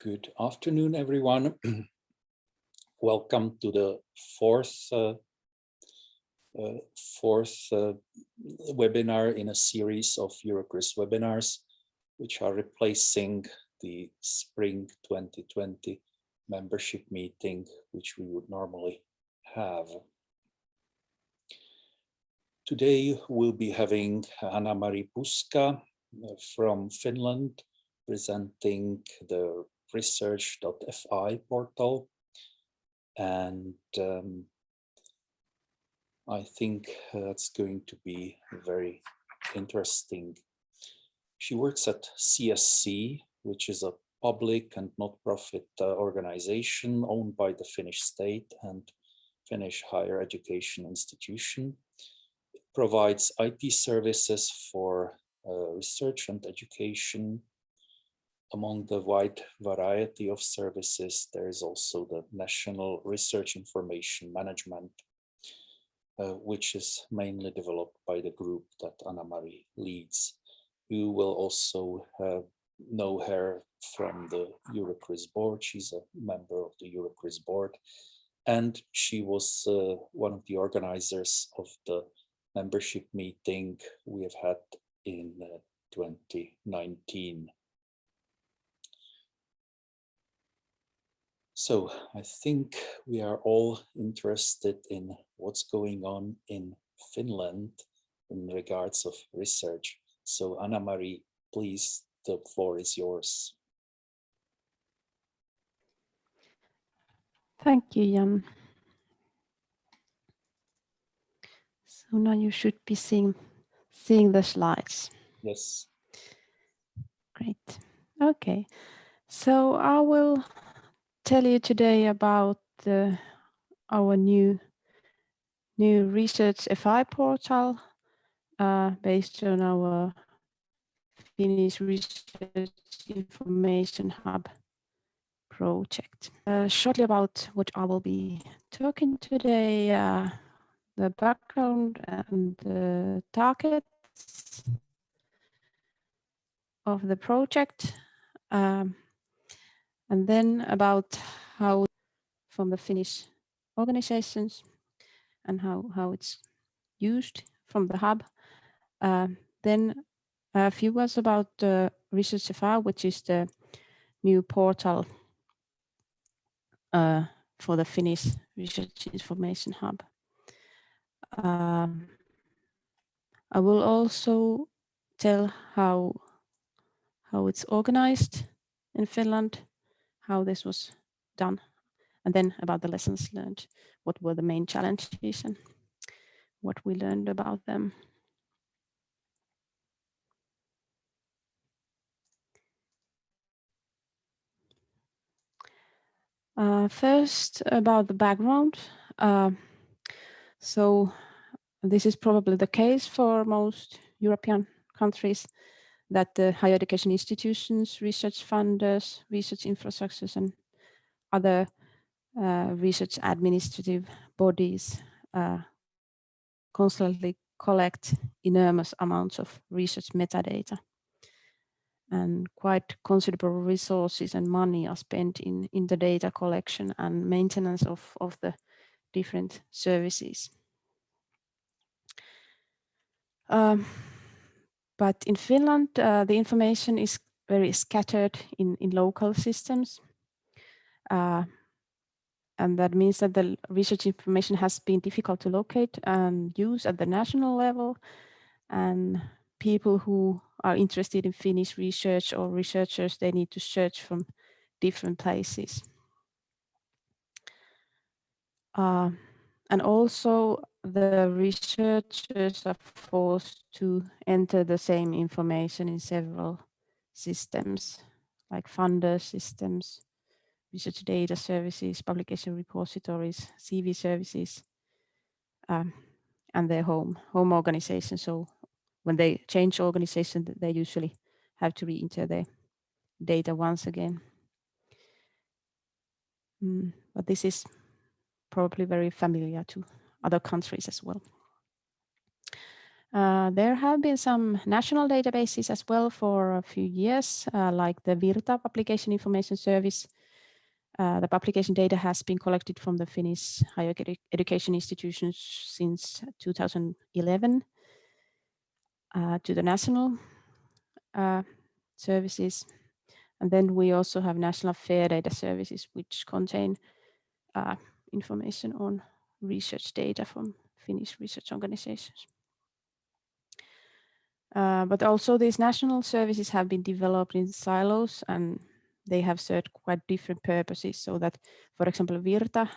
Good afternoon, everyone. Welcome to the fourth webinar in a series of euroCRIS webinars, which are replacing the spring 2020 membership meeting, which we would normally have. Today we'll be having Hanna-Mari Puuska from Finland presenting the Research.fi portal, and I think that's going to be very interesting. She works at CSC, which is a public and not-profit organization owned by the Finnish state and Finnish higher education institution. It provides IT services for research and education. Among the wide variety of services, there is also the National Research Information Management, which is mainly developed by the group that Hanna-Mari leads. You will also know her from the euroCRIS board. She's a member of the euroCRIS board, and she was one of the organizers of the membership meeting we have had in 2019. So I think we are all interested in what's going on in Finland in regards of research. So Hanna-Mari, please, the floor is yours. Thank you, Jan. So now you should be seeing the slides. Yes. Great. Okay. So I will tell you today about our new Research.fi portal based on our Finnish Research Information Hub project. Shortly about what I will be talking today, the background and the targets of the project, and then about how from the Finnish organizations and how it's used from the hub. Then a few words about Research.fi, which is the new portal for the Finnish Research Information Hub. I will also tell how it's organized in Finland, how this was done, and then about the lessons learned, what were the main challenges and what we learned about them. First, about the background. So this is probably the case for most European countries, that the higher education institutions, research funders, research infrastructures, and other research administrative bodies constantly collect enormous amounts of research metadata. And quite considerable resources and money are spent in the data collection and maintenance of the different services. But in Finland, the information is very scattered in local systems. And that means that the research information has been difficult to locate and use at the national level. And people who are interested in Finnish research or researchers, they need to search from different places. And also the researchers are forced to enter the same information in several systems, like funder systems, research data services, publication repositories, CV services, and their home organization. So when they change organization, they usually have to re-enter their data once again. But this is probably very familiar to other countries as well. There have been some national databases as well for a few years, like the Virta Publication Information Service. The publication data has been collected from the Finnish higher education institutions since 2011 to the national services. And then we also have national fair data services, which contain information on research data from Finnish research organizations. But also these national services have been developed in silos, and they have served quite different purposes. So that, for example, Virta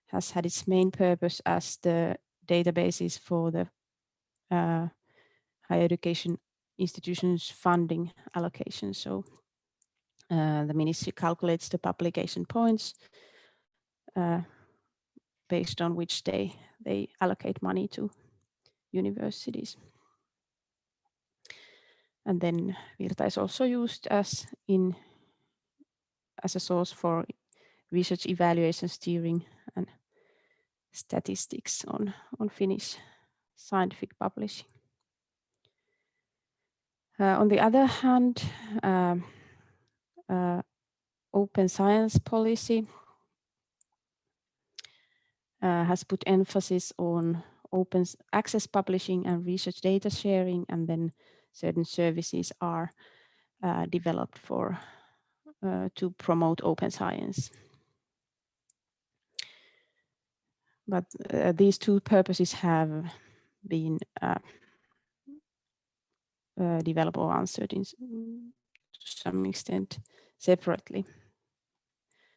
has had its main purpose as the databases for the higher education institutions funding allocation. So the ministry calculates the publication points based on which they allocate money to universities. And then Virta is also used as a source for research evaluation, steering, and statistics on Finnish scientific publishing. On the other hand, open science policy has put emphasis on open access publishing and research data sharing, and then certain services are developed for to promote open science. But these two purposes have been developed or answered to some extent separately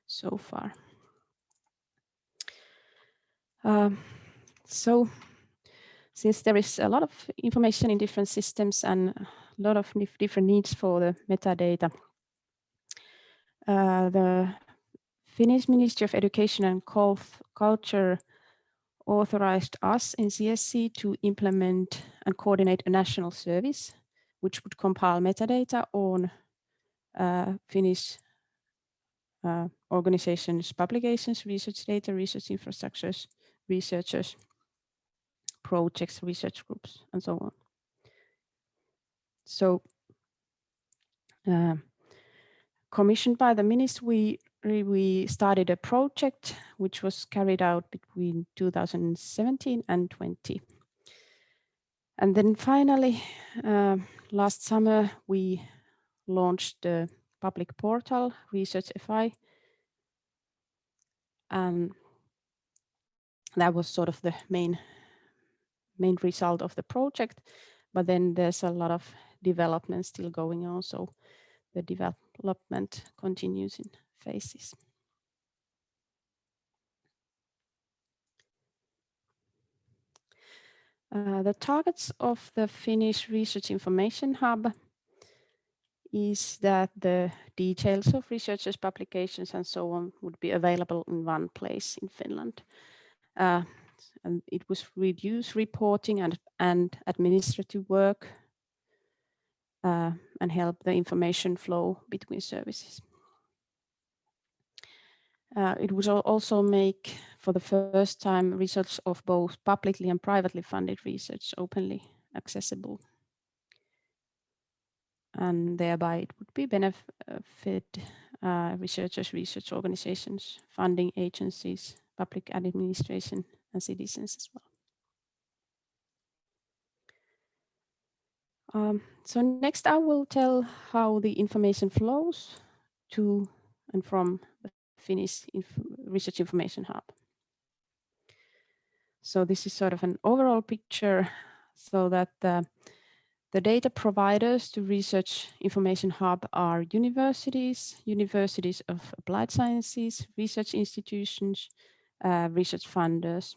so far. So since there is a lot of information in different systems and a lot of different needs for the metadata, the Finnish Ministry of Education and Culture authorized us in CSC to implement and coordinate a national service, which would compile metadata on Finnish organizations, publications, research data, research infrastructures, researchers, projects, research groups, and so on. So commissioned by the ministry, we started a project which was carried out between 2017 and 20. And then finally, last summer, we launched the public portal, Research.fi, and that was sort of the main result of the project. But then there's a lot of development still going on, so the development continues in phases. The targets of the Finnish Research Information Hub is that the details of researchers' publications and so on would be available in one place in Finland. And it was reduce reporting and administrative work and help the information flow between services. It would also make, for the first time, results of both publicly and privately funded research openly accessible. And thereby it would be benefit researchers, research organizations, funding agencies, public administration, and citizens as well. So next I will tell how the information flows to and from the Finnish Research Information Hub. So this is sort of an overall picture so that the data providers to Research Information Hub are universities of applied sciences, research institutions, research funders.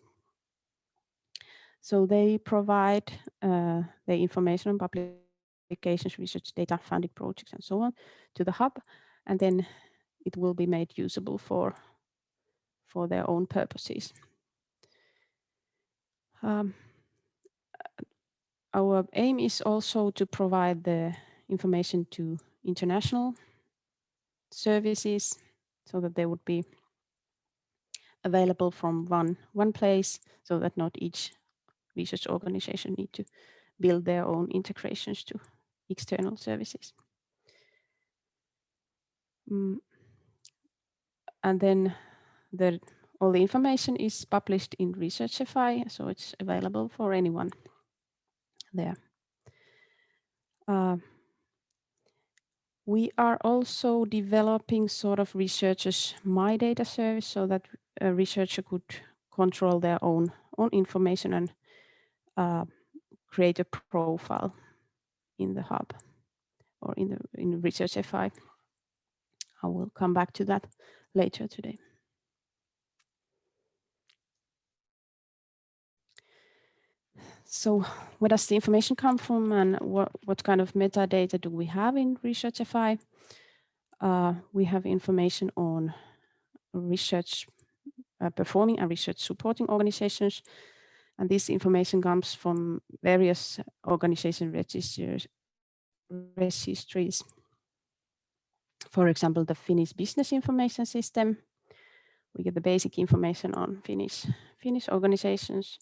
So they provide the information on publications, research data, funded projects, and so on to the hub, and then it will be made usable for their own purposes. Our aim is also to provide the information to international services so that they would be available from one place so that not each research organizations need to build their own integrations to external services. And then all the information is published in Research.fi, so it's available for anyone there. We are also developing sort of researchers' My Data service so that a researcher could control their own information and create a profile in the hub or in Research.fi. I will come back to that later today. So where does the information come from, and what kind of metadata do we have in Research.fi? We have information on research performing and research supporting organizations, and this information comes from various organization registries. For example, the Finnish Business Information System. We get the basic information on Finnish organizations,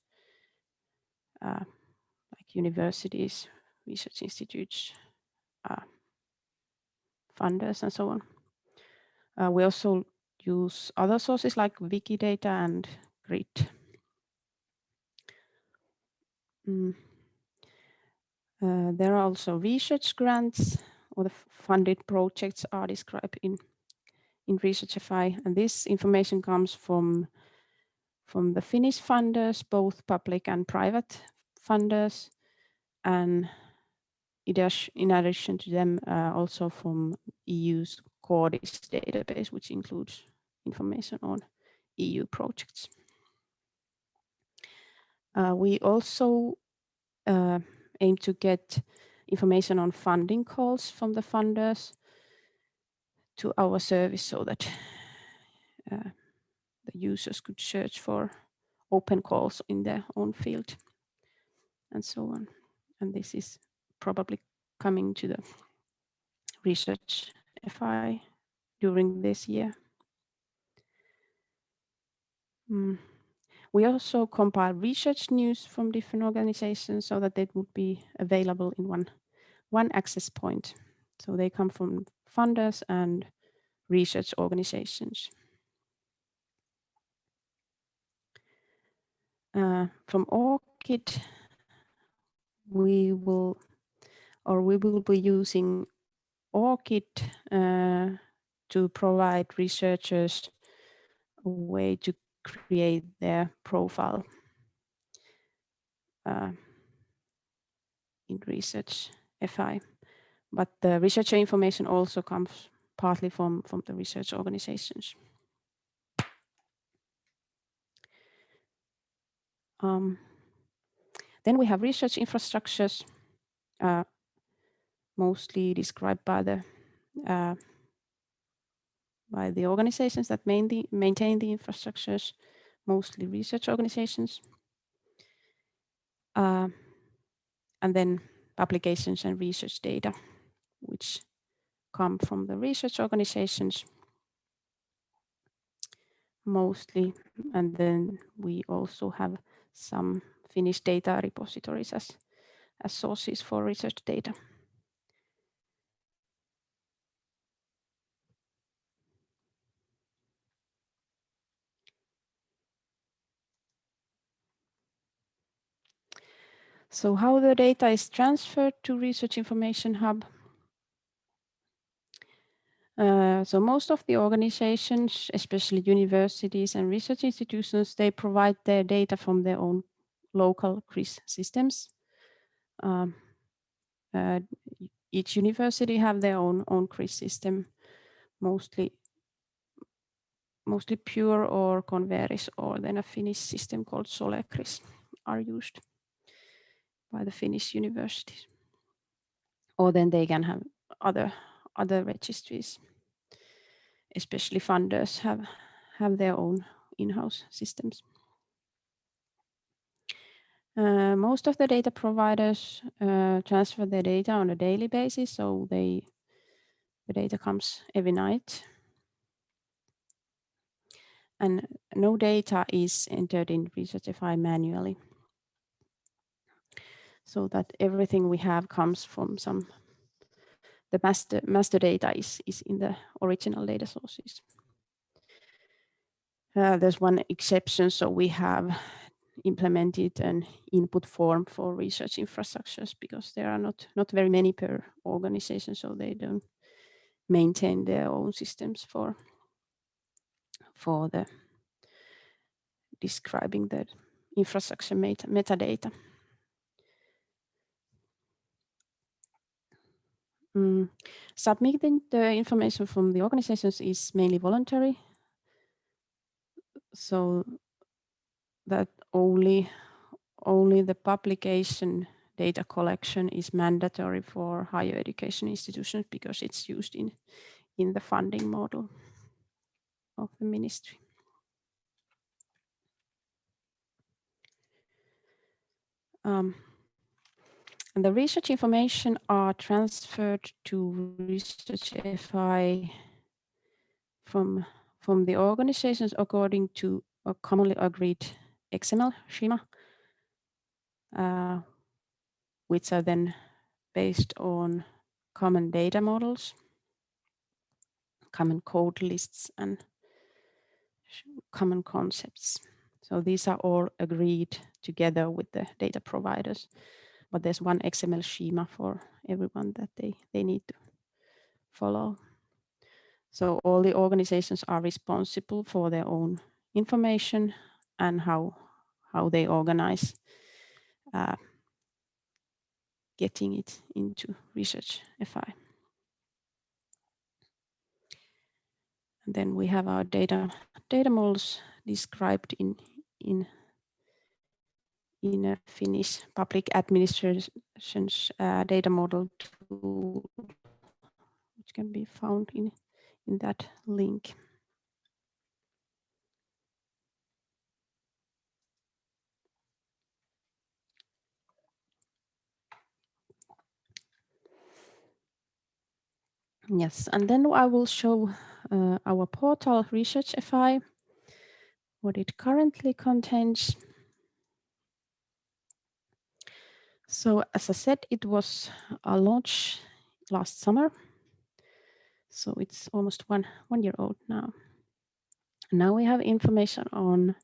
like universities, research institutes, funders, and so on. We also use other sources like Wikidata and Grid. There are also research grants, or the funded projects are described in Research.fi, and this information comes from the Finnish funders, both public and private funders, and in addition to them, also from EU's CORDIS database, which includes information on EU projects. We also aim to get information on funding calls from the funders to our service so that the users could search for open calls in their own field and so on. And this is probably coming to the Research.fi during this year. We also compile research news from different organizations so that it would be available in one access point. So they come from funders and research organizations. From ORCID, we will be using ORCID to provide researchers a way to create their profile in Research.fi. But the researcher information also comes partly from the research organizations. Then we have research infrastructures, mostly described by the organizations that maintain the infrastructures, mostly research organizations. And then publications and research data, which come from the research organizations mostly. And then we also have some Finnish data repositories as sources for research data. So how the data is transferred to Research Information Hub. So most of the organizations, especially universities and research institutions, they provide their data from their own local CRIS systems. Each university have their own CRIS system, mostly Pure or Converis, or then a Finnish system called euroCRIS are used by the Finnish universities. Or then they can have other registries. Especially funders have their own in-house systems. Most of the data providers transfer their data on a daily basis, so the data comes every night. And no data is entered in Research.fi manually. so that everything we have comes from the master data is in the original data sources. There's one exception, so we have implemented an input form for research infrastructures because there are not very many per organization, so they don't maintain their own systems for the describing the infrastructure metadata. Submitting the information from the organizations is mainly voluntary, so that only the publication data collection is mandatory for higher education institutions because it's used in the funding model of the ministry. And the research information are transferred to Research.fi from the organizations according to a commonly agreed XML schema, which are then based on common data models, common code lists, and common concepts. So these are all agreed together with the data providers, but there's one XML schema for everyone that they need to follow. So all the organizations are responsible for their own information and how they organize getting it into Research.fi. And then we have our data models described in a Finnish public administration's data model tool, which can be found in that link. Yes, and then I will show our portal Research.fi, what it currently contains. So as I said, it was a launch last summer. So it's almost one year old now. Now we have information on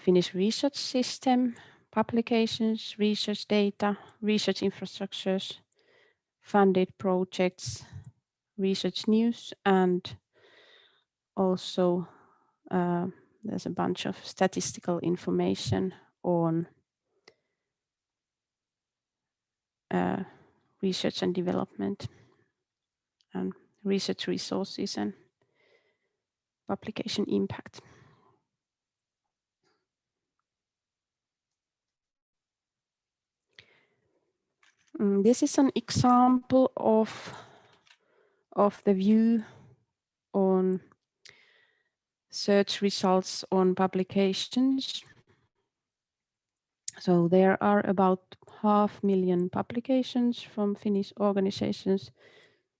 Finnish research system, publications, research data, research infrastructures, funded projects, research news, and also there's a bunch of statistical information on research and development and research resources and publication impact. This is an example of the view on search results on publications. So there are about 500,000 publications from Finnish organizations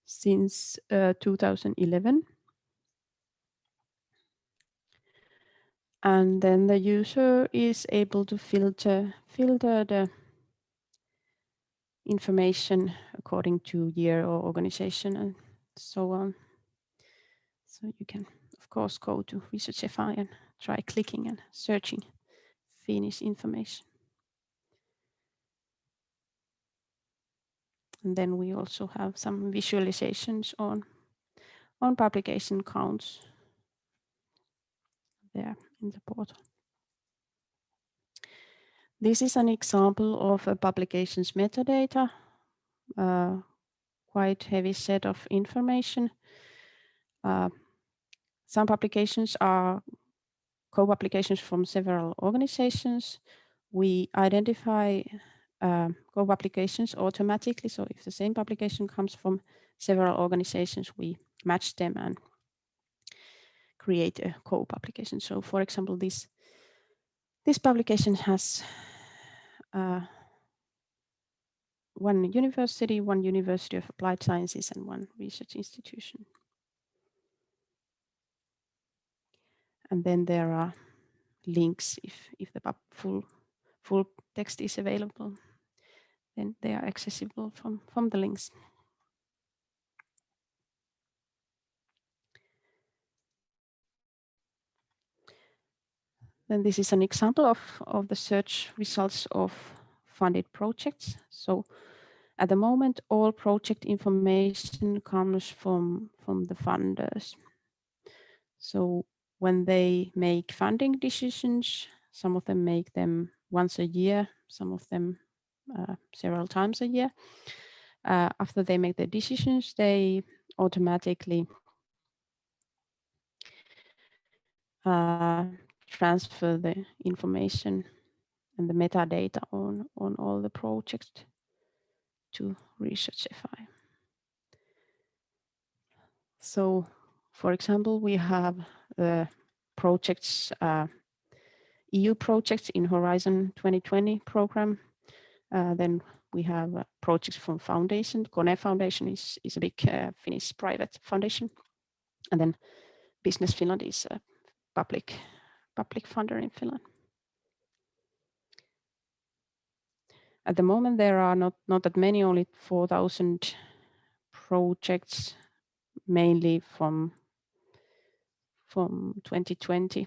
since 2011. And then the user is able to filter the information according to year or organization and so on. So you can, of course, go to Research.fi and try clicking and searching Finnish information. And then we also have some visualizations on publication counts there in the portal. This is an example of a publication's metadata, quite heavy set of information. Some publications are co-publications from several organizations. We identify co-publications automatically. So if the same publication comes from several organizations, we match them and create a co-publication. So for example, this publication has one University of Applied Sciences, and one research institution. And then there are links if the full full text is available, then they are accessible from the links. Then this is an example of the search results of funded projects. So at the moment, all project information comes from the funders. So when they make funding decisions, some of them make them once a year, some of them several times a year. After they make their decisions, they automatically transfer the information and the metadata on all the projects to Research.fi. So, for example, we have the projects, EU projects in Horizon 2020 program. Then we have projects from foundation. Kone Foundation is a big Finnish private foundation. And then Business Finland is a public funder in Finland. At the moment, there are not that many, only 4,000 projects, mainly from 2020.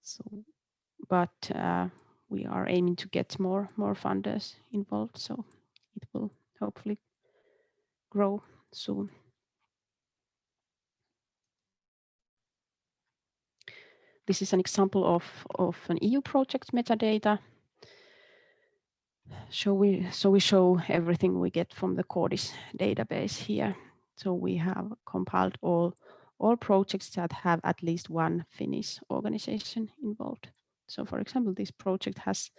So, but we are aiming to get more funders involved, so it will hopefully grow soon. This is an example of an EU project metadata. So we show everything we get from the Cordis database here. So we have compiled all projects that have at least one Finnish organization involved. So for example, this project has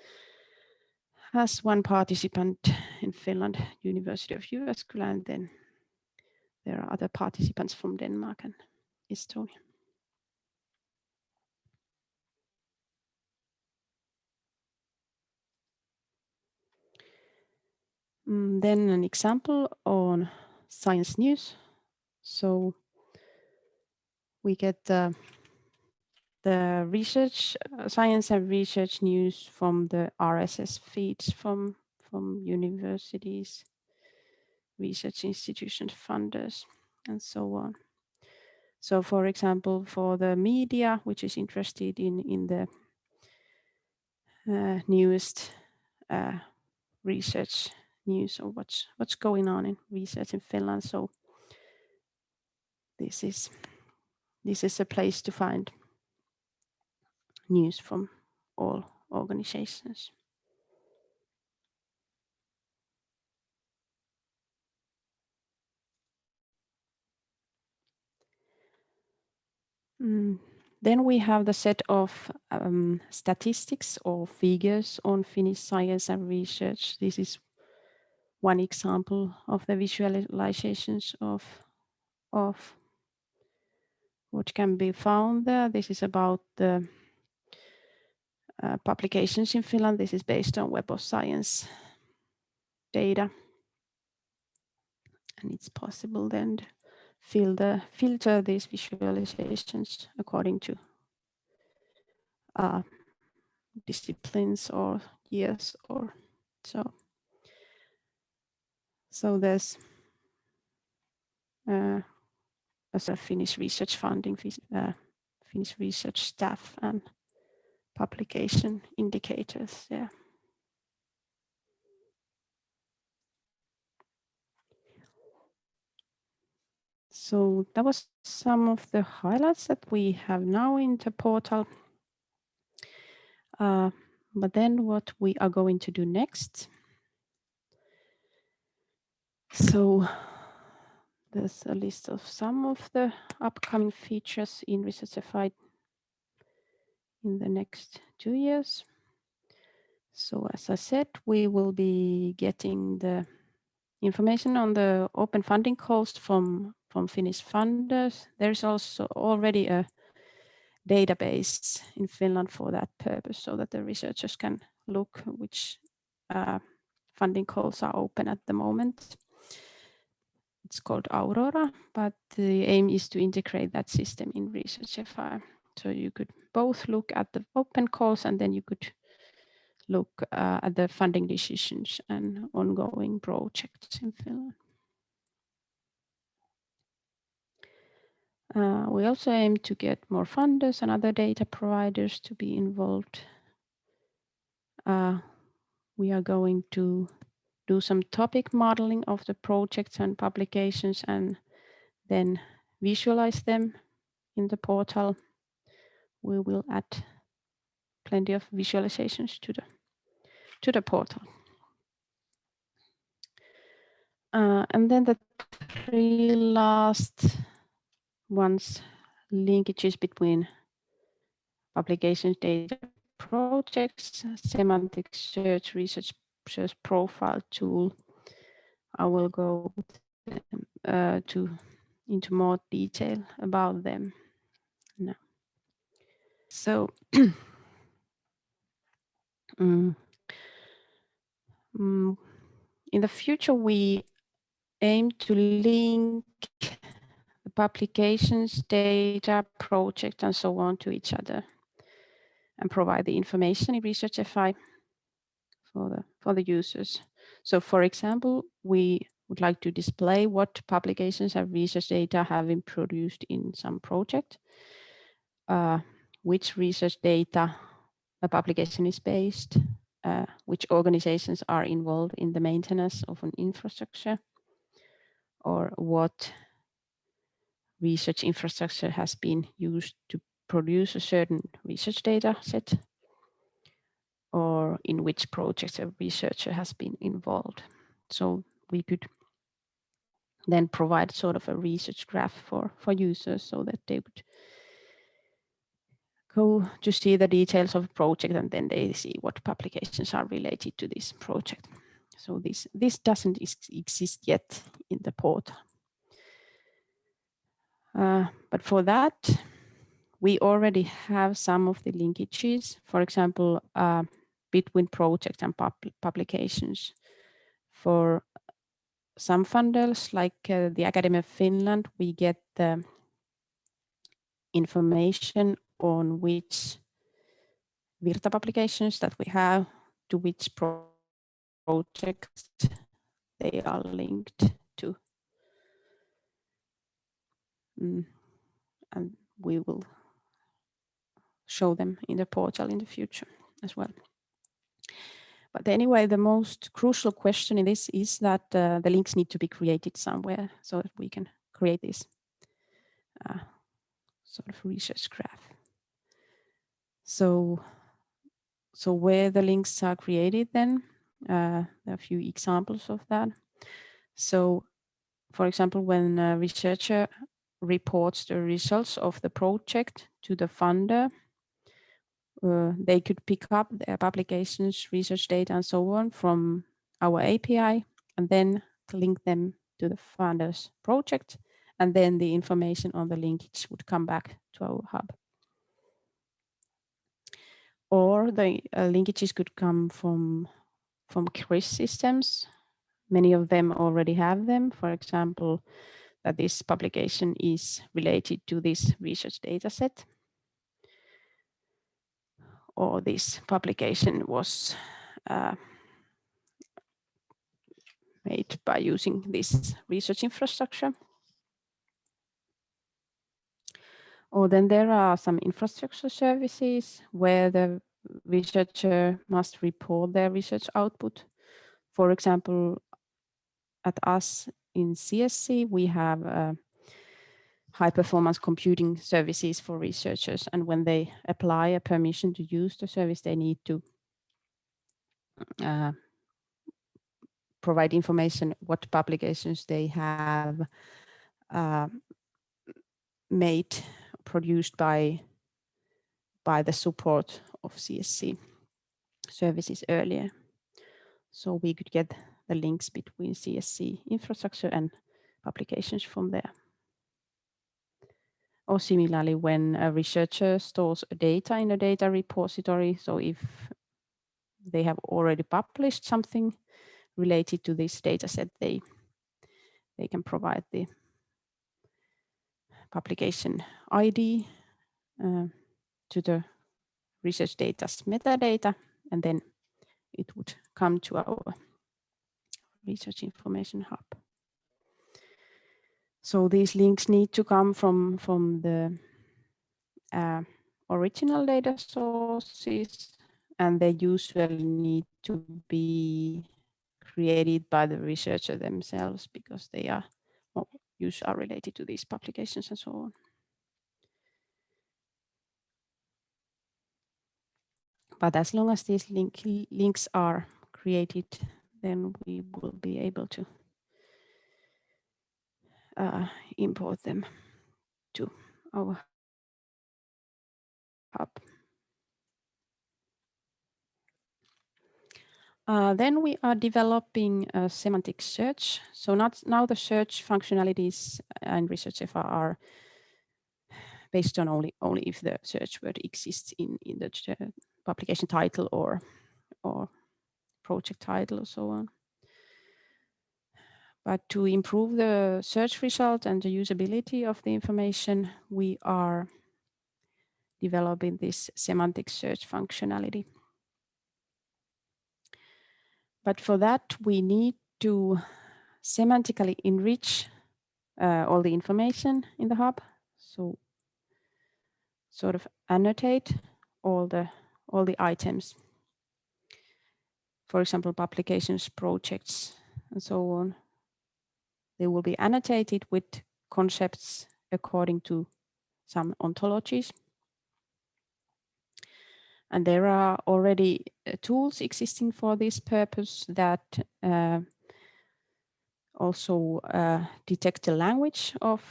one participant in Finland, University of Jyväskylä, and then there are other participants from Denmark and Estonia. Then an example on science news. So we get the research, science and research news from the RSS feeds from universities, research institutions, funders, and so on. So for example, for the media, which is interested in the newest research news or what's going on in research in Finland. So this is a place to find news from all organizations. Then we have the set of statistics or figures on Finnish science and research. This is one example of the visualizations of what can be found there. This is about the publications in Finland. This is based on Web of Science data. And it's possible then to filter these visualizations according to disciplines or years or so. So there's a sort of Finnish research funding, Finnish research staff and publication indicators there. So that was some of the highlights that we have now in the portal. But then what we are going to do next. So there's a list of some of the upcoming features in Research.fi in the next 2 years. So as I said, we will be getting the information on the open funding calls from Finnish funders. There's also already a database in Finland for that purpose, so that the researchers can look which funding calls are open at the moment. It's called Aurora, but the aim is to integrate that system in Research.fi. So you could both look at the open calls, and then you could look at the funding decisions and ongoing projects in Finland. We also aim to get more funders and other data providers to be involved. We are going to do some topic modeling of the projects and publications and then visualize them in the portal. We will add plenty of visualizations to the portal. And then the 3 last ones, linkages between publications, data projects, semantic search, research profile tool. I will go into more detail about them now. So in the future, we aim to link the publications, data, project, and so on to each other, and provide the information in Research.fi for the users. So, for example, we would like to display what publications and research data have been produced in some project, which research data a publication is based, which organizations are involved in the maintenance of an infrastructure, or what research infrastructure has been used to produce a certain research data set, or in which projects a researcher has been involved. So we could then provide sort of a research graph for users so that they would go to see the details of a project, and then they see what publications are related to this project. So this doesn't exist yet in the portal. But for that, we already have some of the linkages, for example, between projects and publications. For some funders, like the Academy of Finland, we get the information on which Virta publications that we have, to which projects they are linked to. And we will show them in the portal in the future as well. But anyway, the most crucial question in this is that the links need to be created somewhere so that we can create this sort of research graph. So where the links are created then, there are a few examples of that. So for example, when a researcher reports the results of the project to the funder, they could pick up their publications, research data, and so on from our API, and then link them to the funder's project, and then the information on the linkage would come back to our hub. Or the linkages could come from CRIS systems. Many of them already have them. For example, that this publication is related to this research data set, or this publication was made by using this research infrastructure. Or then there are some infrastructure services where the researcher must report their research output. For example, at us in CSC, we have high performance computing services for researchers. And when they apply a permission to use the service, they need to provide information what publications they have produced by the support of CSC services earlier. So we could get the links between CSC infrastructure and publications from there. Or similarly, when a researcher stores data in a data repository, so if they have already published something related to this data set, they can provide the publication ID to the research data's metadata, and then it would come to our research information hub. So these links need to come from the original data sources, and they usually need to be created by the researcher themselves because they are usually related to these publications and so on. But as long as these links are created, then we will be able to import them to our hub. Then we are developing a semantic search. So now the search functionalities in Research.fi are based on only if the search word exists in the publication title or project title or so on. But to improve the search result and the usability of the information, we are developing this semantic search functionality. But for that, we need to semantically enrich all the information in the hub. So sort of annotate all the items. For example, publications, projects, and so on. They will be annotated with concepts according to some ontologies. And there are already tools existing for this purpose that also detect the language of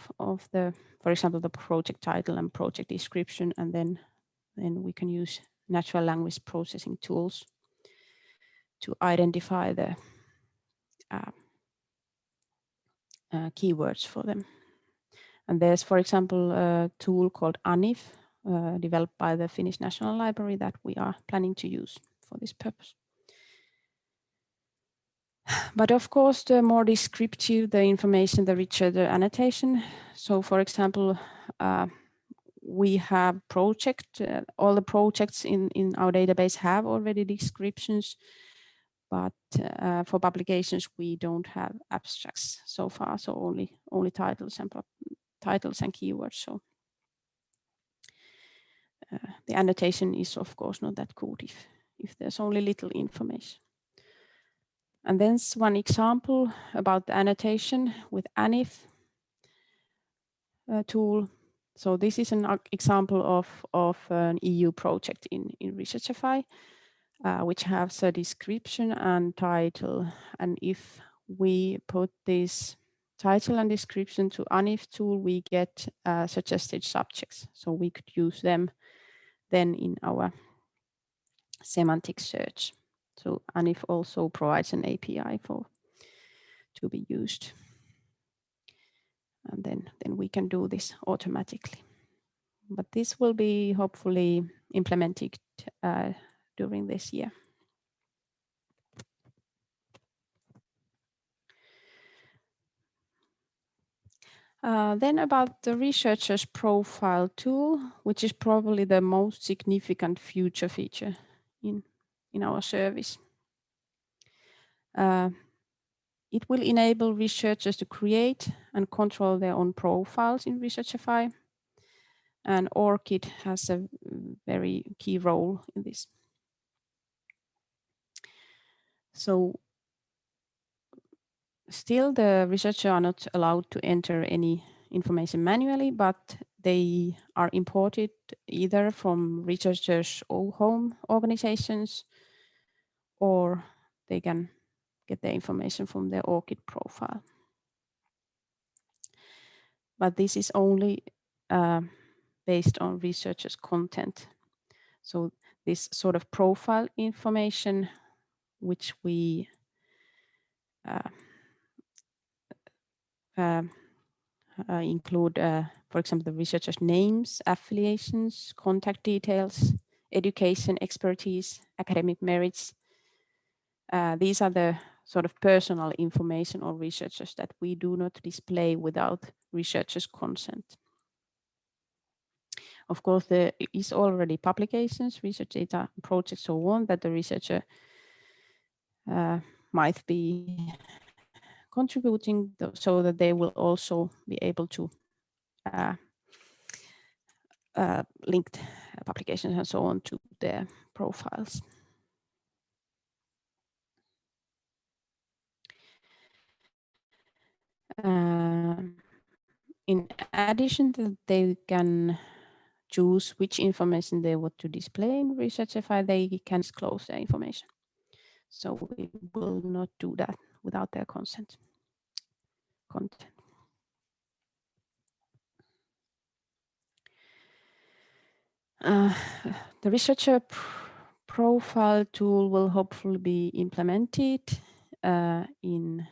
the, for example, the project title and project description, and then we can use natural language processing tools to identify the keywords for them. And there's, for example, a tool called ANIF, developed by the Finnish National Library that we are planning to use for this purpose. But of course, the more descriptive the information, the richer the annotation. So for example, we have all the projects in our database have already descriptions, but for publications, we don't have abstracts so far, so only titles and keywords. So the annotation is of course not that good if there's only little information. And then one example about the annotation with ANIF tool. So this is an example of an EU project in Research.fi, which has a description and title. And if we put this title and description to ANIF tool, we get suggested subjects. So we could use them then in our semantic search. So ANIF also provides an API to be used. And then we can do this automatically. But this will be hopefully implemented during this year. Then about the researcher's profile tool, which is probably the most significant future feature in our service. It will enable researchers to create and control their own profiles in Research.fi, and ORCID has a very key role in this. So still, the researchers are not allowed to enter any information manually, but they are imported either from researchers' home organizations, or they can get the information from their ORCID profile. But this is only based on researchers' content. So this sort of profile information, which we include, for example, the researchers' names, affiliations, contact details, education, expertise, academic merits. These are the sort of personal information of researchers that we do not display without researchers' consent. Of course, there is already publications, research data projects, so on, that the researcher might be contributing so that they will also be able to linked publications and so on to their profiles. In addition, they can choose which information they want to display in Research.fi. They can disclose their information. So we will not do that without their consent. The researcher profile tool will hopefully be implemented in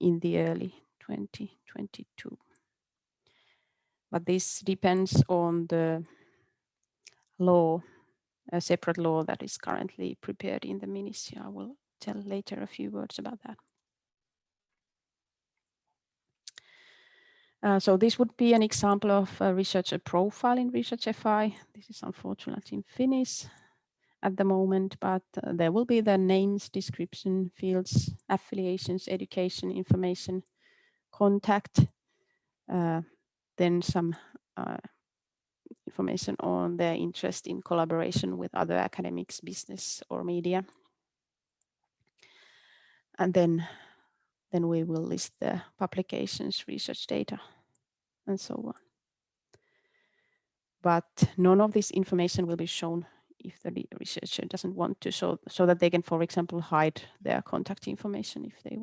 the early 2022. But this depends on the law, a separate law that is currently prepared in the ministry. I will tell later a few words about that. So this would be an example of a researcher profile in Research.fi. This is unfortunately in Finnish at the moment, but there will be the names, description, fields, affiliations, education, information, contact, then some information on their interest in collaboration with other academics, business, or media. And then we will list the publications, research data, and so on. But none of this information will be shown if the researcher doesn't want to, so that they can, for example, hide their contact information if they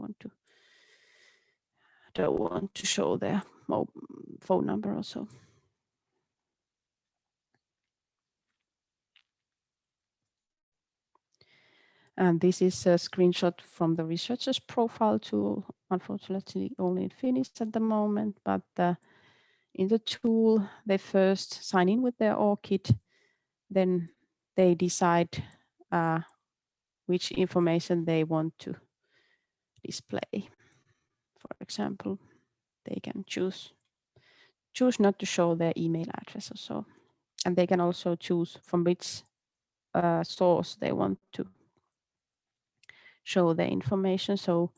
don't want to show their phone number or so. And this is a screenshot from the researcher's profile tool, unfortunately only in Finnish at the moment, but in the tool, they first sign in with their ORCID, then they decide which information they want to display. For example, they can choose not to show their email address or so. And they can also choose from which source they want to show their information. So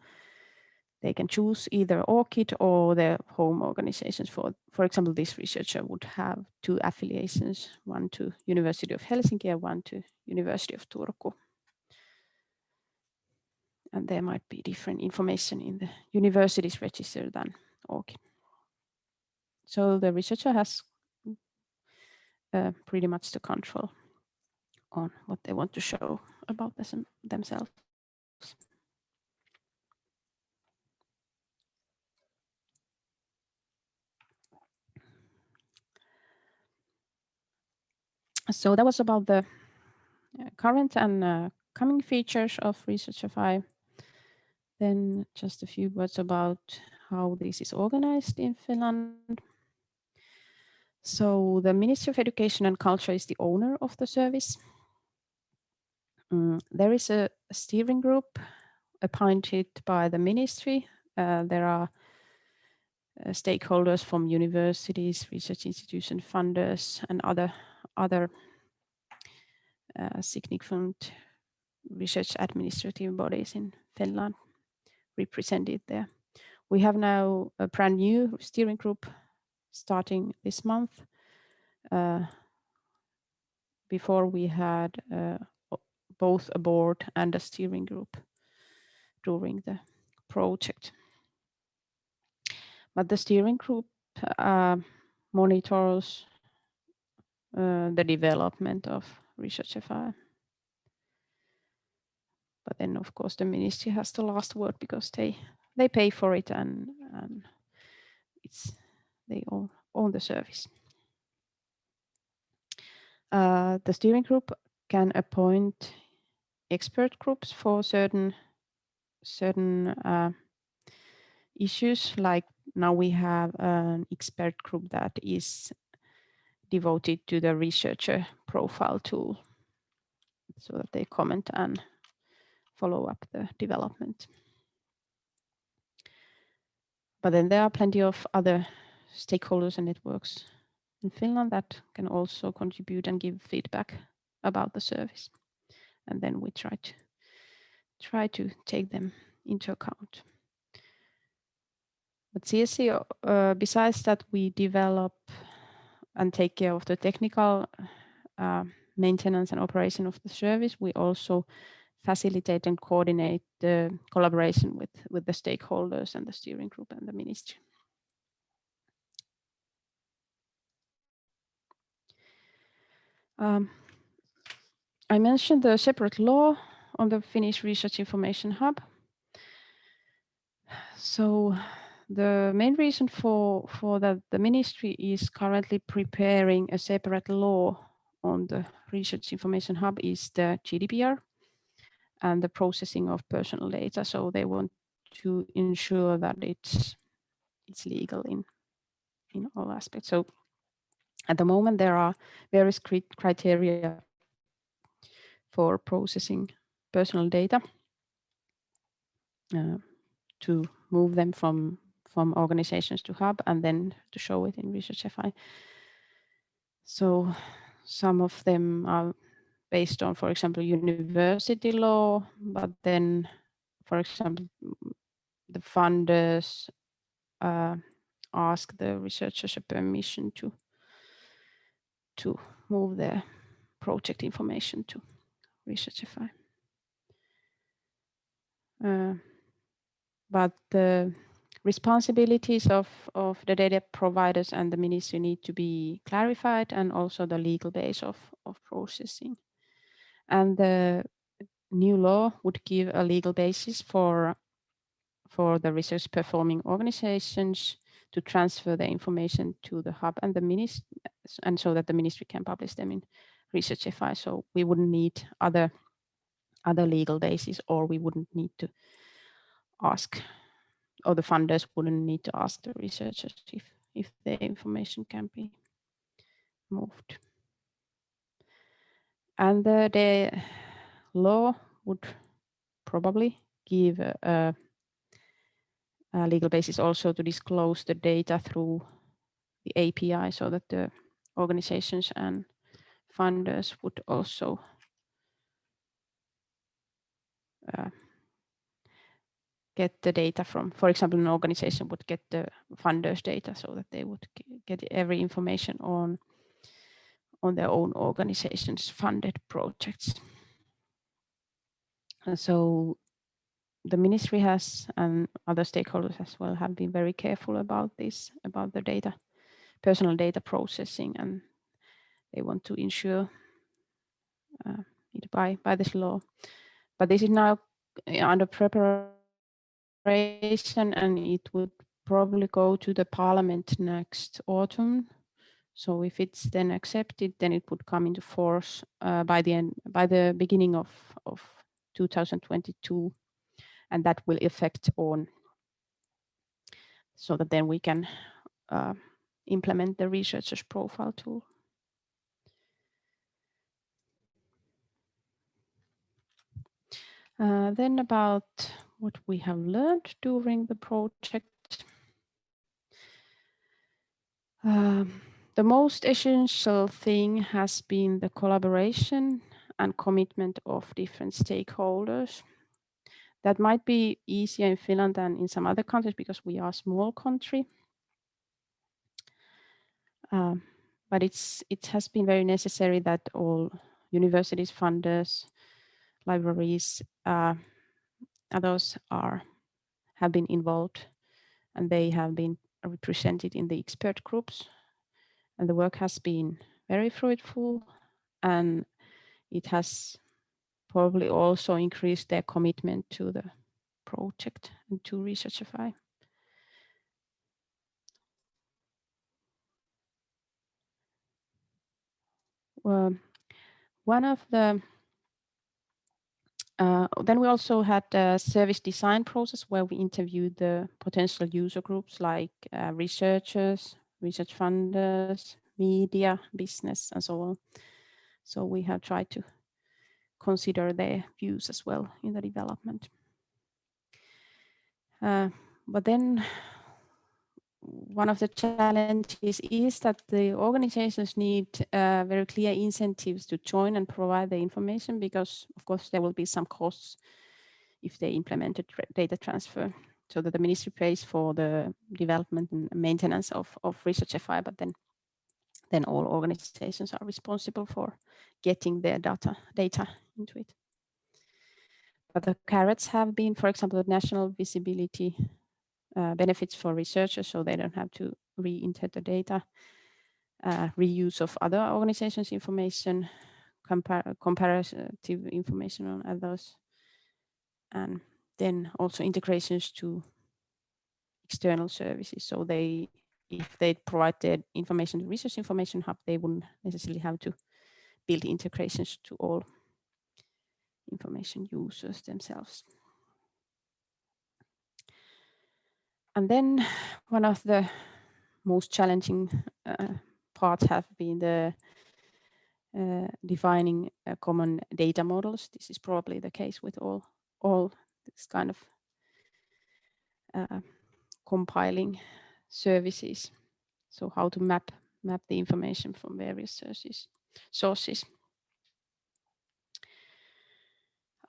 they can choose either ORCID or their home organizations. For example, this researcher would have 2 affiliations, one to University of Helsinki and one to University of Turku. And there might be different information in the university's register than ORCID. So the researcher has pretty much the control on what they want to show about themselves. So that was about the current and coming features of Research.fi. Then just a few words about how this is organized in Finland. So the Ministry of Education and Culture is the owner of the service. There is a steering group appointed by the ministry. There are stakeholders from universities, research institution funders, and other significant research administrative bodies in Finland represented there. We have now a brand new steering group starting this month. Before we had both a board and a steering group during the project. But the steering group monitors the development of Research.fi. But then, of course, the ministry has the last word because they pay for it and they own the service. The steering group can appoint expert groups for certain issues. Like now we have an expert group that is devoted to the researcher profile tool, so that they comment and follow up the development. But then there are plenty of other stakeholders and networks in Finland that can also contribute and give feedback about the service. And then we try to take them into account. But CSC, besides that, we develop and take care of the technical maintenance and operation of the service. We also facilitate and coordinate the collaboration with the stakeholders and the steering group and the ministry. I mentioned the separate law on the Finnish Research Information Hub. So the main reason for that the ministry is currently preparing a separate law on the Research Information Hub is the GDPR and the processing of personal data. So they want to ensure that it's legal in all aspects. So at the moment there are various criteria for processing personal data to move them from organizations to hub and then to show it in Research.fi. So some of them are based on, for example, university law, but then, for example, the funders ask the researchers a permission to move their project information to Research.fi. But the responsibilities of the data providers and the ministry need to be clarified, and also the legal base of processing. And the new law would give a legal basis for the research performing organizations to transfer the information to the hub and the ministry, and so that the ministry can publish them in Research.fi. So we wouldn't need other legal basis, or we wouldn't need to ask, or the funders wouldn't need to ask the researchers if the information can be moved. And the law would probably give a legal basis also to disclose the data through the API, so that the organizations and funders would also get the data from, for example, an organization would get the funders' data, so that they would get every information on their own organization's funded projects. And so the ministry has, and other stakeholders as well, have been very careful about this, about the data, personal data processing, and they want to ensure it by this law. But this is now under preparation, and it would probably go to the parliament next autumn. So if it's then accepted, then it would come into force by the beginning of 2022, and that will affect on, so that then we can implement the researcher's profile tool. Then about what we have learned during the project. The most essential thing has been the collaboration and commitment of different stakeholders. That might be easier in Finland than in some other countries because we are a small country. But it has been very necessary that all universities, funders, libraries, others have been involved, and they have been represented in the expert groups. And the work has been very fruitful, and it has probably also increased their commitment to the project and to Research.fi. One of the then we also had a service design process where we interviewed the potential user groups like researchers, research funders, media, business, and so on. So we have tried to consider their views as well in the development. But then one of the challenges is that the organizations need very clear incentives to join and provide the information, because of course there will be some costs if they implement a data transfer, so that the ministry pays for the development and maintenance of Research.fi, but then all organizations are responsible for getting their data into it. But the carrots have been, for example, the national visibility benefits for researchers, so they don't have to re-enter the data, reuse of other organizations' information, comparative information on others, and then also integrations to external services. So if they provide their information to Research Information Hub, they wouldn't necessarily have to build integrations to all information users themselves. And then one of the most challenging parts have been the defining common data models. This is probably the case with all this kind of compiling services. So how to map the information from various sources.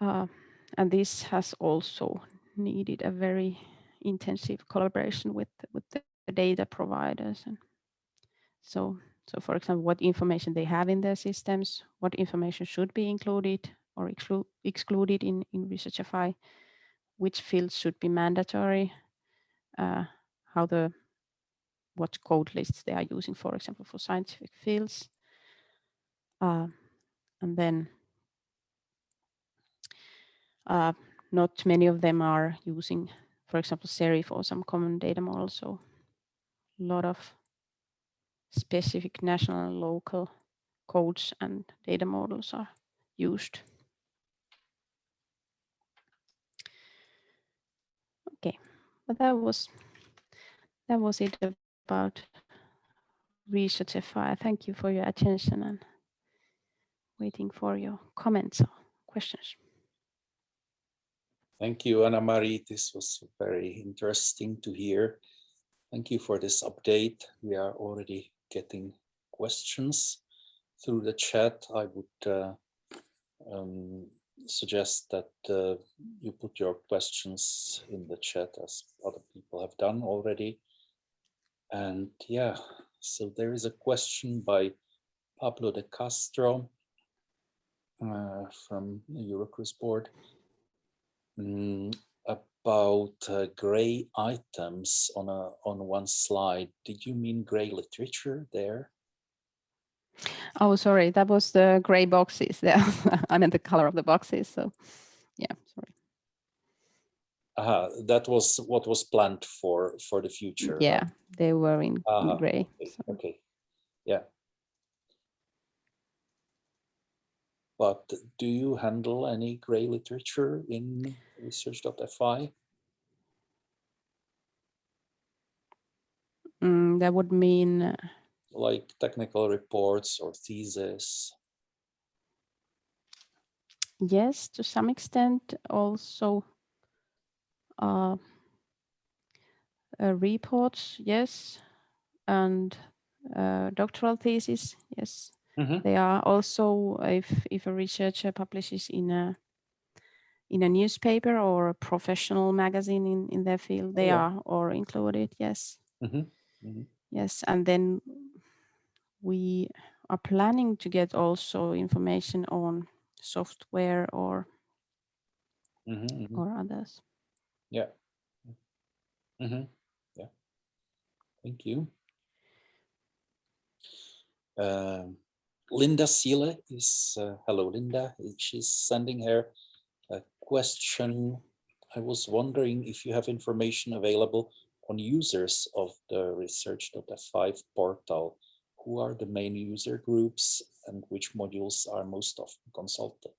And this has also needed a very intensive collaboration with the data providers. And so for example, what information they have in their systems, what information should be included or excluded in Research.fi, which fields should be mandatory, what code lists they are using, for example, for scientific fields. And then not many of them are using, for example, serif or some common data model. So a lot of specific national and local codes and data models are used. Okay, but that was it about Research.fi. Thank you for your attention and waiting for your comments or questions. Thank you, Hanna-Mari. This was very interesting to hear. Thank you for this update. We are already getting questions through the chat. I would suggest that you put your questions in the chat, as other people have done already. And yeah, so there is a question by Pablo de Castro from the euroCRIS board about gray items on one slide. Did you mean gray literature there? Oh, sorry, that was the gray boxes there. I meant the color of the boxes. So yeah, sorry. That was what was planned for the future. Yeah, right? they were in gray. Okay, okay, yeah. But do you handle any gray literature in Research.fi? That would mean like technical reports or thesis? Yes, to some extent. Also reports, yes, and doctoral thesis, yes. They are also, if a researcher publishes in a newspaper or a professional magazine in their field, they are included, yes. Yes, and then we are planning to get also information on software or others. Yeah. Yeah. Thank you. Linda Seele is, hello Linda, she's sending her a question. I was wondering if you have information available on users of the Research.fi portal. Who are the main user groups and which modules are most often consulted?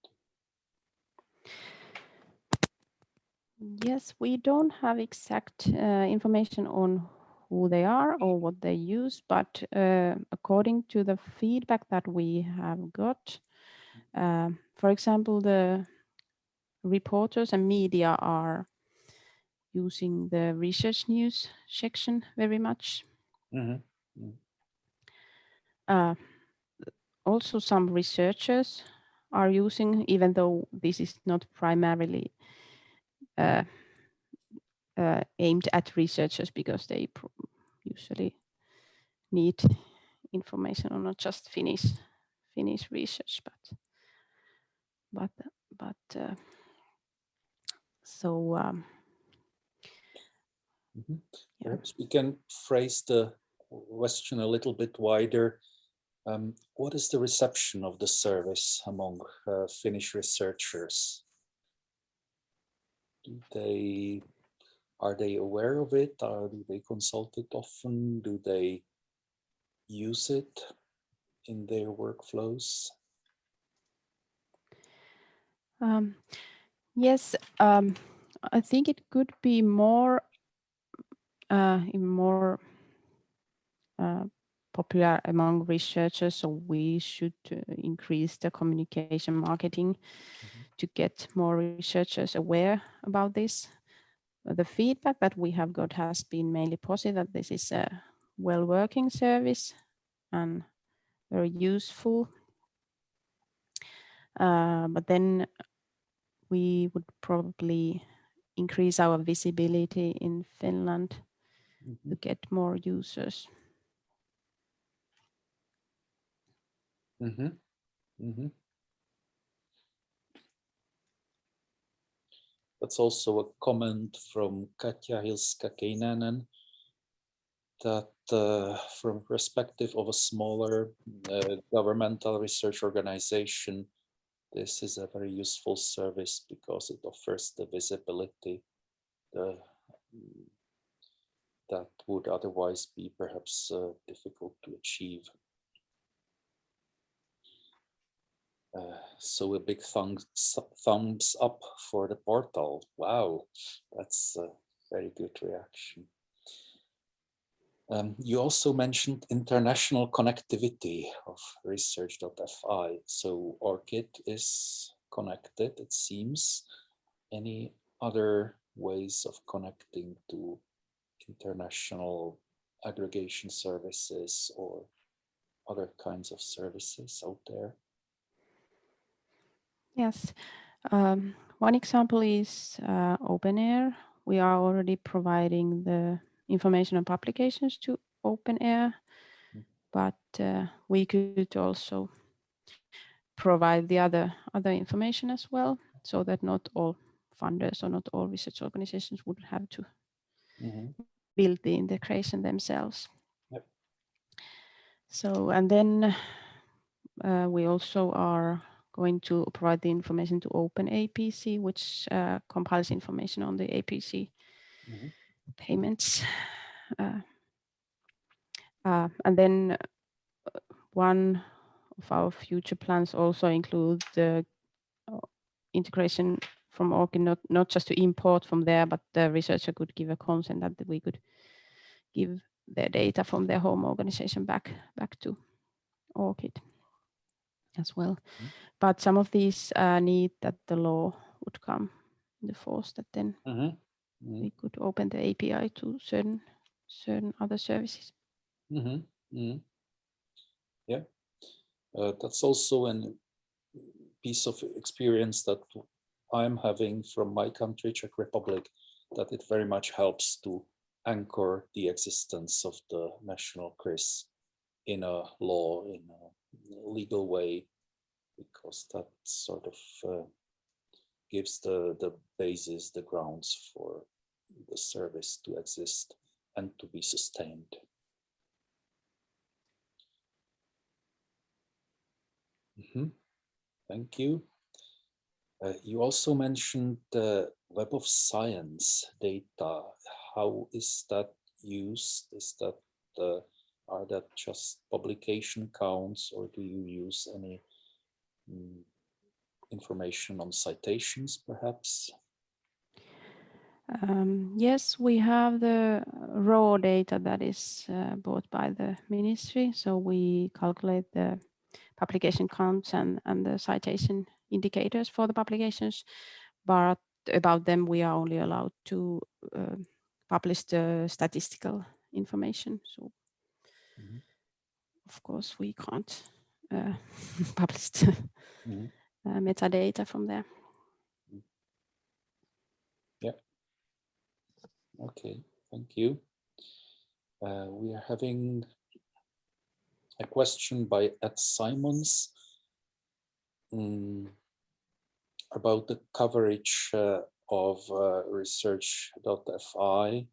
Yes, we don't have exact information on who they are or what they use, but according to the feedback that we have got, for example, the reporters and media are using the research news section very much. Also, some researchers are using, even though this is not primarily aimed at researchers, because they usually need information on not just Finnish research, but so. Perhaps we can phrase the question a little bit wider. What is the reception of the service among Finnish researchers? Are they aware of it? Do they consult it often? Do they use it in their workflows? Yes, I think it could be more popular among researchers, so we should increase the communication marketing to get more researchers aware about this. The feedback that we have got has been mainly positive, that this is a well-working service and very useful. But then we would probably increase our visibility in Finland to get more users. That's also a comment from Katja Hilska-Keinanen, that from perspective of a smaller governmental research organization, this is a very useful service because it offers the visibility that would otherwise be perhaps difficult to achieve. So a big thumbs up for the portal. Wow, that's a very good reaction. You also mentioned international connectivity of Research.fi. So ORCID is connected, it seems. Any other ways of connecting to international aggregation services or other kinds of services out there? Yes, one example is OpenAir. We are already providing the information on publications to OpenAir, but we could also provide the other information as well, so that not all funders or not all research organizations would have to build the integration themselves. Yep. So, and then we also are going to provide the information to OpenAPC, which compiles information on the APC payments. And then one of our future plans also include the integration from ORCID, not just to import from there, but the researcher could give a consent that we could give their data from their home organization back to ORCID as well. But some of these need that the law would come in the force, that then we could open the API to certain other services. Yeah, that's also a piece of experience that I'm having from my country, Czech Republic, that it very much helps to anchor the existence of the national CRIS in a law, in a legal way, because that sort of gives the basis, the grounds for the service to exist and to be sustained. Thank you. You also mentioned the Web of Science data. How is that used? Is that are that just publication counts, or do you use any information on citations, perhaps? Yes, we have the raw data that is bought by the ministry. So we calculate the publication counts and the citation indicators for the publications. But about them, we are only allowed to publish the statistical information. So of course we can't publish the metadata from there. Yeah. Okay, thank you. We are having a question by Ed Simons about the coverage of Research.fi.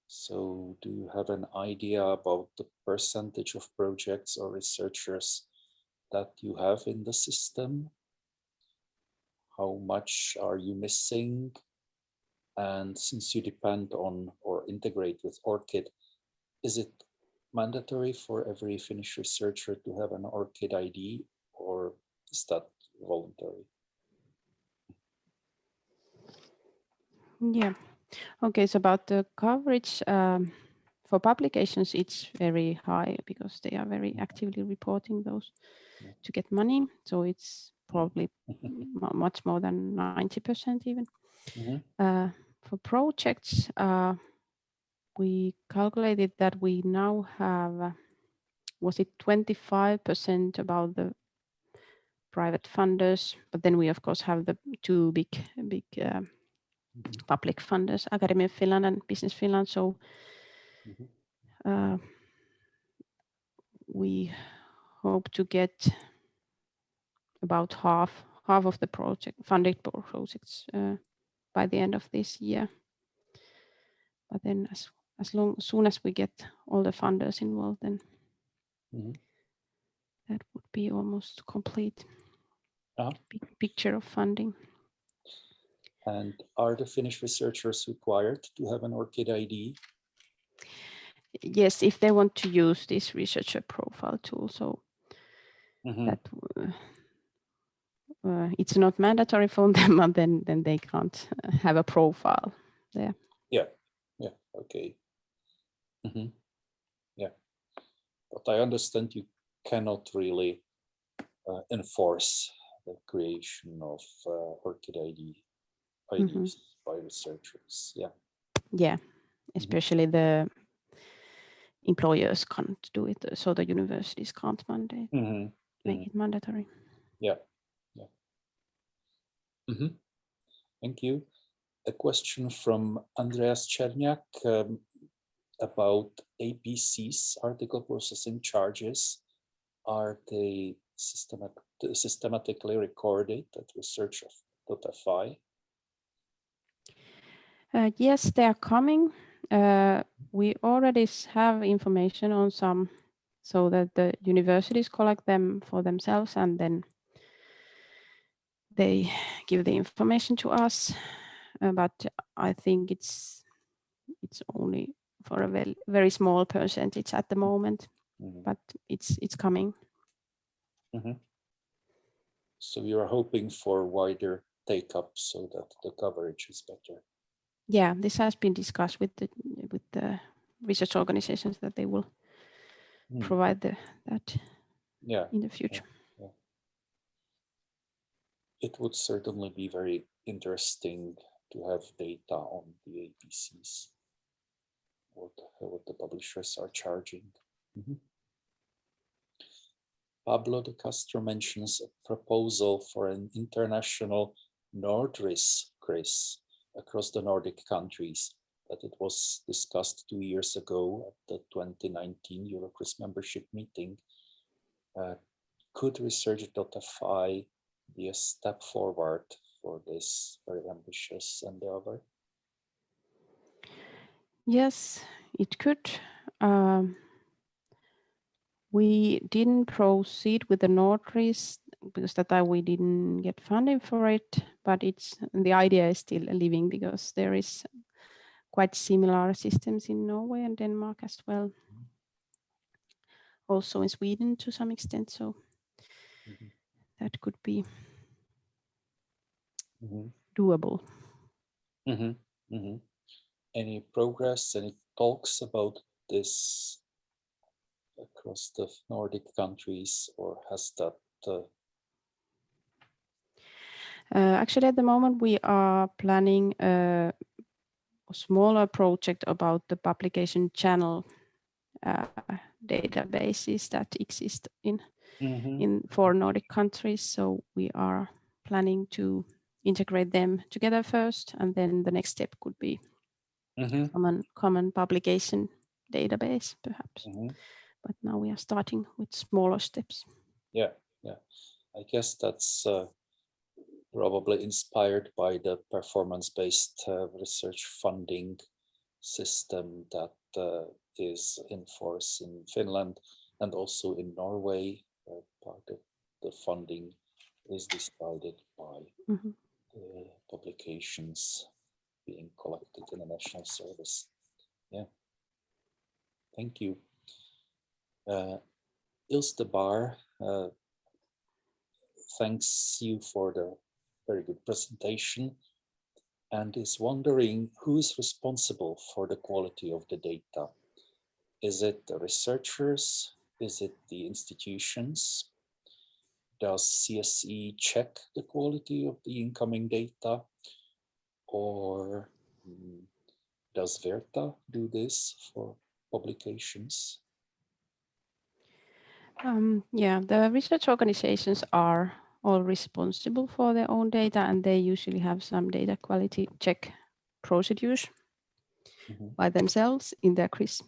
So do you have an idea about the percentage of projects or researchers that you have in the system? How much are you missing? And since you depend on or integrate with ORCID, is it mandatory for every Finnish researcher to have an ORCID ID, or is that voluntary? Yeah. Okay, so about the coverage for publications, it's very high because they are very actively reporting those to get money. So it's probably much more than 90% even. For projects, we calculated that we now have, was it 25% about the private funders, but then we of course have the two big public funders, Academy of Finland and Business Finland. So we hope to get about half of the funded projects by the end of this year. But then as soon as we get all the funders involved, then that would be almost complete picture of funding. And are the Finnish researchers required to have an ORCID ID? Yes, if they want to use this researcher profile tool. So that it's not mandatory for them, and then they can't have a profile there. Yeah, okay. Yeah, but I understand you cannot really enforce the creation of ORCID IDs by researchers. Yeah, especially the employers can't do it, so the universities can't mandate make it mandatory. Yeah. Thank you. A question from Andreas Cherniak about APC's article processing charges. Are they systematically recorded at Research.fi? Yes, they are coming. We already have information on some, so that the universities collect them for themselves, and then they give the information to us. But I think it's only for a very, very small percentage at the moment, but it's coming. So you are hoping for wider take-up so that the coverage is better. Yeah, this has been discussed with the research organizations that they will provide that in the future. Yeah. It would certainly be very interesting to have data on the APCs, what the publishers are charging. Pablo de Castro mentions a proposal for an international euroCRIS across the Nordic countries, that it was discussed 2 years ago at the 2019 euroCRIS membership meeting. Could Research.fi be a step forward for this very ambitious endeavor? Yes, it could. We didn't proceed with the euroCRIS because that time we didn't get funding for it, but the idea is still living because there is quite similar systems in Norway and Denmark as well. Also in Sweden to some extent, so that could be doable. Any progress, any talks about this across the Nordic countries, or has that? Actually, at the moment, we are planning a smaller project about the publication channel databases that exist in 4 Nordic countries. So we are planning to integrate them together first, and then the next step could be common publication database, perhaps. But now we are starting with smaller steps. Yeah. I guess that's probably inspired by the performance-based research funding system that is in force in Finland and also in Norway. Part of the funding is decided by the publications being collected in a national service. Yeah, thank you. Ilse de Baar, thanks you for the very good presentation and is wondering who is responsible for the quality of the data. Is it the researchers? Is it the institutions? Does CSE check the quality of the incoming data? Or does Verta do this for publications? Yeah, the research organizations are all responsible for their own data, and they usually have some data quality check procedures by themselves in their CRIS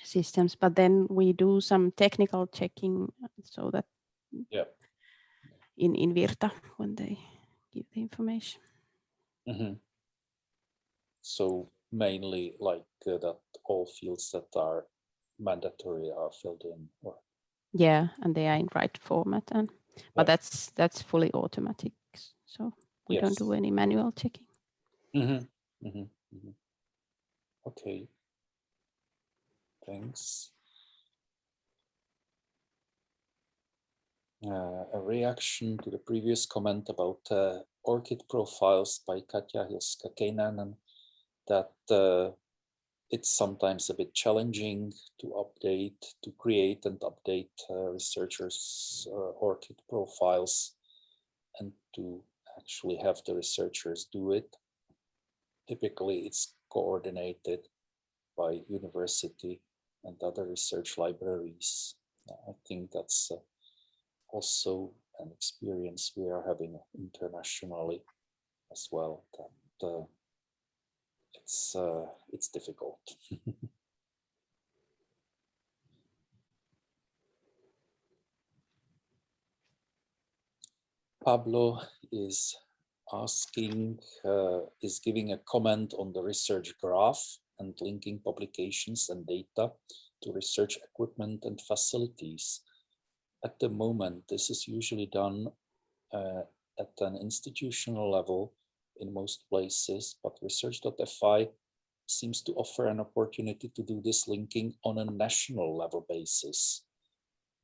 systems. But then we do some technical checking so that in Virta when they give the information. So mainly like that all fields that are mandatory are filled in, or yeah, and they are in right format, and but that's fully automatic, so we don't do any manual checking. Okay, thanks. A reaction to the previous comment about ORCID profiles by Katja Hilska-Keinanen, that it's sometimes a bit challenging to create and update researchers' ORCID profiles and to actually have the researchers do it. Typically, it's coordinated by university and other research libraries. I think that's also an experience we are having internationally as well, that it's difficult. Pablo is asking, is giving a comment on the research graph and linking publications and data to research equipment and facilities. At the moment, this is usually done at an institutional level in most places, but Research.fi seems to offer an opportunity to do this linking on a national level basis.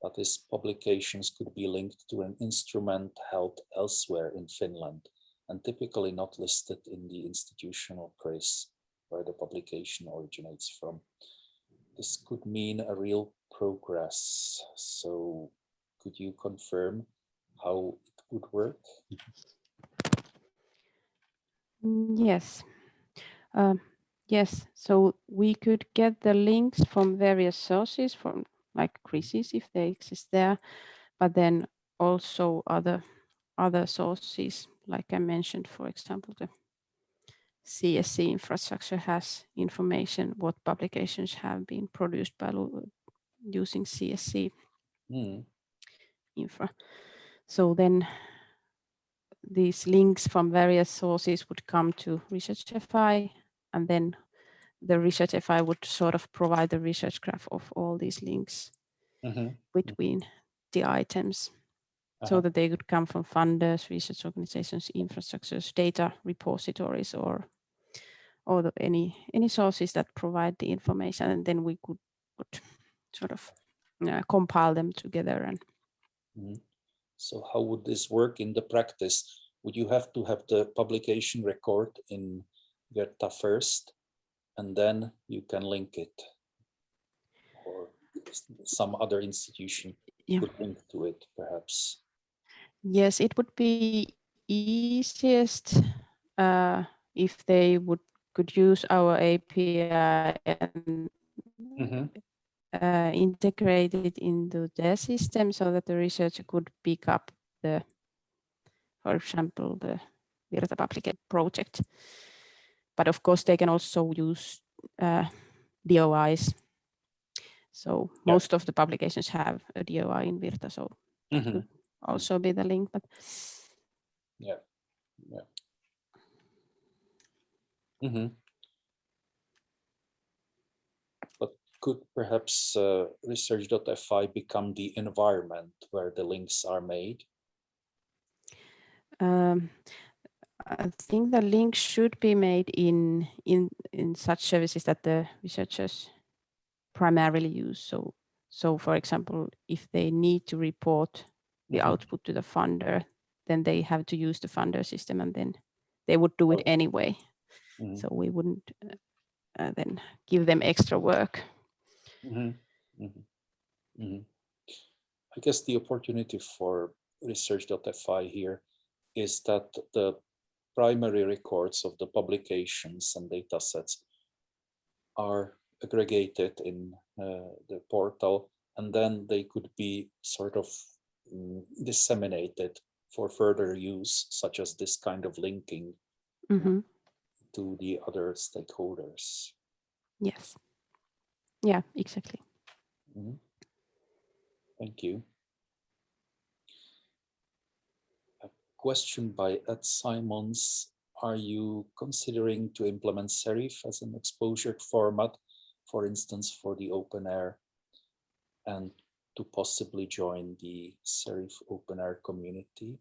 That is, publications could be linked to an instrument held elsewhere in Finland and typically not listed in the institutional CRIS where the publication originates from. This could mean a real progress. So could you confirm how it would work? Yes. Yes, so we could get the links from various sources, from like CRISIS if they exist there, but then also other sources, like I mentioned, for example, the CSC infrastructure has information what publications have been produced by using CSC infra. So then these links from various sources would come to Research.fi, and then the Research.fi would sort of provide the research graph of all these links between the items, so that they could come from funders, research organizations, infrastructures, data repositories, or any sources that provide the information, and then we could sort of compile them together. And so how would this work in the practice? Would you have to have the publication record in Verta first, and then you can link it, or some other institution could link to it, perhaps? Yes, it would be easiest if they could use our API and integrate it into their system so that the researcher could pick up the, for example, the Virta Publication project. But of course, they can also use DOIs. So most of the publications have a DOI in Virta, so it could also be the link. But But could perhaps Research.fi become the environment where the links are made? I think the link should be made in such services that the researchers primarily use. So for example, if they need to report the output to the funder, then they have to use the funder system, and then they would do it anyway. So we wouldn't then give them extra work. I guess the opportunity for Research.fi here is that the primary records of the publications and data sets are aggregated in the portal, and then they could be sort of disseminated for further use, such as this kind of linking to the other stakeholders. Yes. Yeah, exactly. Thank you. A question by Ed Simons. Are you considering to implement serif as an exposure format, for instance, for the OpenAIRE, and to possibly join the serif OpenAIRE community?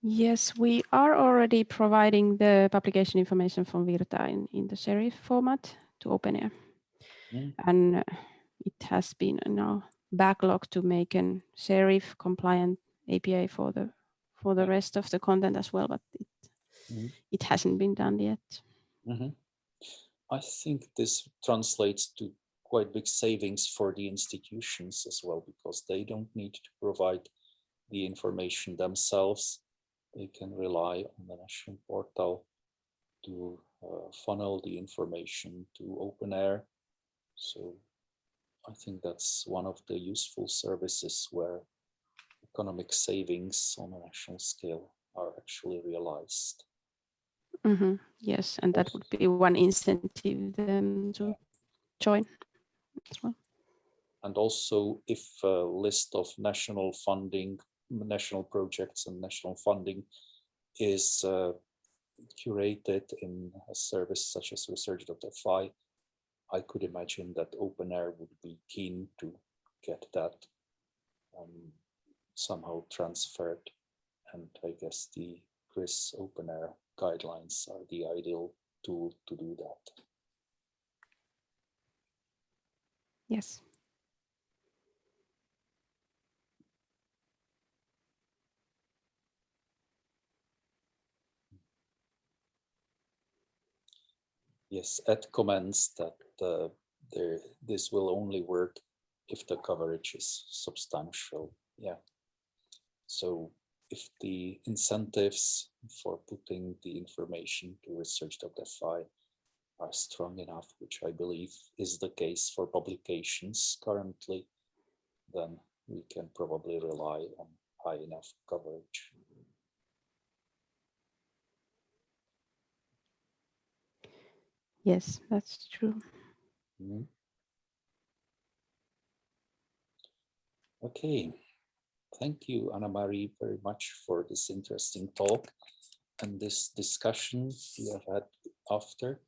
Yes, we are already providing the publication information from Virta in the serif format to OpenAIRE. And it has been now backlog to make a serif compliant API for the rest of the content as well, but it hasn't been done yet. I think this translates to quite big savings for the institutions as well, because they don't need to provide the information themselves. They can rely on the national portal to funnel the information to OpenAIRE. So I think that's one of the useful services where economic savings on a national scale are actually realized. Yes, and that would be one incentive them to join as well. And also, if a list of national funding, national projects and national funding is curated in a service such as Research.fi, I could imagine that OpenAIRE would be keen to get that somehow transferred. And I guess the CRIS OpenAIRE guidelines are the ideal tool to do that. Yes. Yes, Ed comments that this will only work if the coverage is substantial. Yeah. So if the incentives for putting the information to Research.fi are strong enough, which I believe is the case for publications currently, then we can probably rely on high enough coverage. Yes, that's true. Okay, thank you, Hanna-Mari, very much for this interesting talk and this discussion we have had after.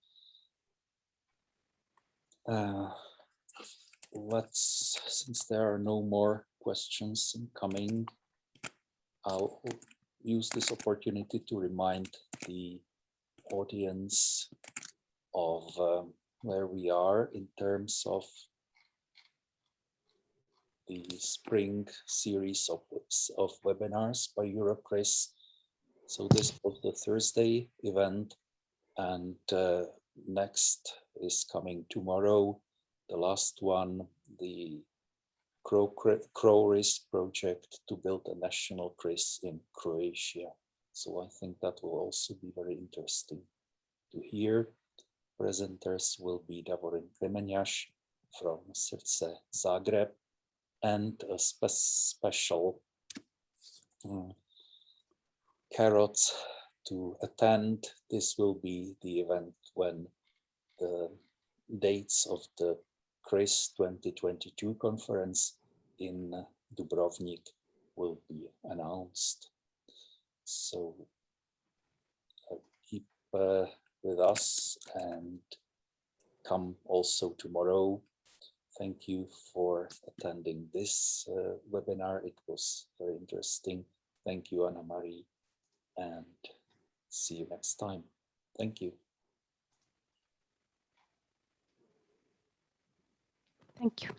Since there are no more questions incoming, I'll use this opportunity to remind the audience of where we are in terms of the spring series of webinars by euroCRIS. So this was the Thursday event, and next is coming tomorrow, the last one, the euroCRIS project to build a national CRIS in Croatia. So I think that will also be very interesting to hear. Presenters will be Davorin Kremenjaš from Srdce Zagreb, and a special carrot to attend. This will be the event when the dates of the CRIS 2022 conference in Dubrovnik will be announced. So keep with us and come also tomorrow. Thank you for attending this webinar. It was very interesting. Thank you, Hanna-Mari, and see you next time. Thank you. Thank you.